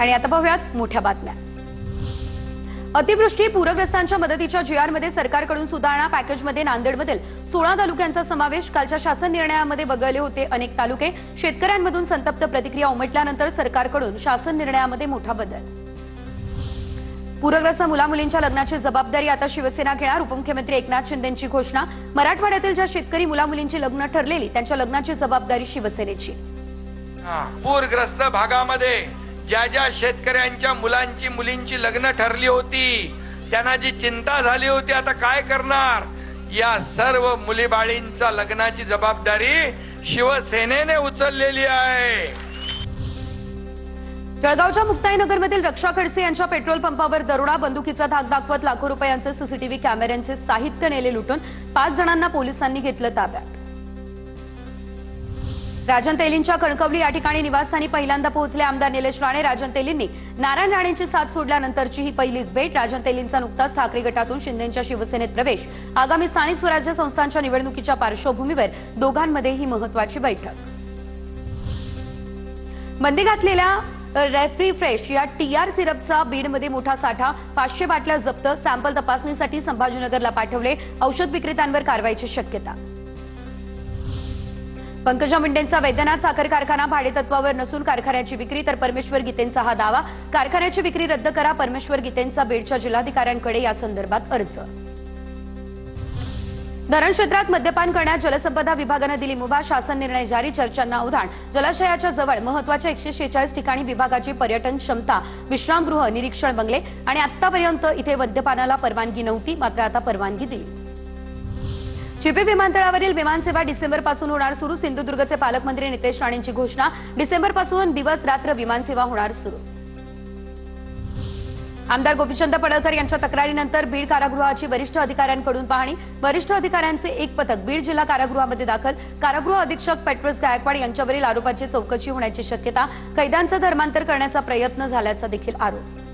आणि आता पाहूयात मोठ्या बातम्या। अतिवृष्टी पूरग्रस्तांच्या मदतीच्या जीआरमध्ये सरकारकडून सुधारणा पॅकेजमध्ये नांदेडमधील 16 तालुक्यांचा समावेश। कालच्या शासन निर्णयामध्ये वगळले होते अनेक तालुके। शेतकऱ्यांमधून संतप्त प्रतिक्रिया उमटल्यानंतर सरकारकडून शासन निर्णयामध्ये मोठा बदल। पूरग्रस्त मुलामुलींच्या लग्नाची जबाबदारी आता शिवसेना घेणार। उपमुख्यमंत्री एकनाथ शिंदेंची घोषणा। मराठवाड्यातील ज्या शेतकरी मुलामुलींची लग्न ठरलेली त्यांच्या लग्नाची जबाबदारी शिवसेनेची। पूरग्रस्त भागामध्ये ज्या शेतकऱ्यांच्या मुलांची मुलींची लग्न ठरली होती त्यांना जी चिंता झाली होती आता काय करणार, या सर्व मुलीबाळींच्या लग्नाची जबाबदारी शिवसेनेने उचललेली आहे। जळगावच्या मुक्ताईनगरमधील रक्षा खडसे यांच्या पेट्रोल पंपावर दरोडा। बंदुकीचा धाक दाखवत लाखो रुपयांचे सीसीटीव्ही कॅमेऱ्यांचे साहित्य नेले लुटून। 5 जणांना पोलिसांनी घेतलं ताब्यात। राजन तेलींच्या कणकवली या ठिकाणी निवासस्थानी पहिल्यांदा पोहोचले आमदार निलेश राणे। राजन तेलींनी नारायण राणेंची साथ सोडल्यानंतरची ही पहिलीच भेट। राजन तेलींचा नुकताच ठाकरे गटातून शिंदेंच्या शिवसेनेत प्रवेश। आगामी स्थानिक स्वराज्य संस्थांच्या निवडणुकीच्या पार्श्वभूमीवर दोघांमध्ये ही महत्त्वाची बैठक। बंदी घातलेल्या रेफ्री फ्रेश या टीआर सिरपचा बीडमध्ये मोठा साठा। 500 बाटल्या जप्त। सॅम्पल तपासणीसाठी संभाजीनगरला पाठवले। औषध विक्रेत्यांवर कारवाईची शक्यता। पंकजा मुंडेंचा वैद्यनाथ साखर कारखाना भाडेतत्वावर नसून कारखान्याची विक्री, तर परमेश्वर गीतेंचा हा दावा। कारखान्याची विक्री रद्द करा। परमेश्वर गीतेंचा बीडच्या जिल्हाधिकाऱ्यांकडे या संदर्भात अर्ज। धरण क्षेत्रात मद्यपान करण्यास जलसंपदा विभागाने दिली मुभा। शासन निर्णय जारी। चर्चांना उधाण। जलाशयाच्या जवळ महत्त्वाच्या 146 ठिकाणी विभागाची पर्यटन क्षमता, विश्रामगृह, निरीक्षण बंगले आणि आतापर्यंत इथे मद्यपानाला परवानगी नव्हती, मात्र आता परवानगी दिली। चिपी विमानतळावरील विमानसेवा डिसेंबरपासून होणार सुरू। सिंधुदुर्गचे पालकमंत्री नितेश राणेंची घोषणा। डिसेंबरपासून दिवस रात्र विमानसेवा होणार सुरू। आमदार गोपीचंद पडळकर यांच्या तक्रारीनंतर बीड कारागृहाची वरिष्ठ अधिकाऱ्यांकडून पाहणी। वरिष्ठ अधिकाऱ्यांचे एक पथक बीड जिल्हा कारागृहामध्ये दाखल। कारागृह अधीक्षक पेट्रोस गायकवाड यांच्यावरील आरोपाची चौकशी होण्याची शक्यता। कैद्यांचं धर्मांतर करण्याचा प्रयत्न झाल्याचा देखील आरोप।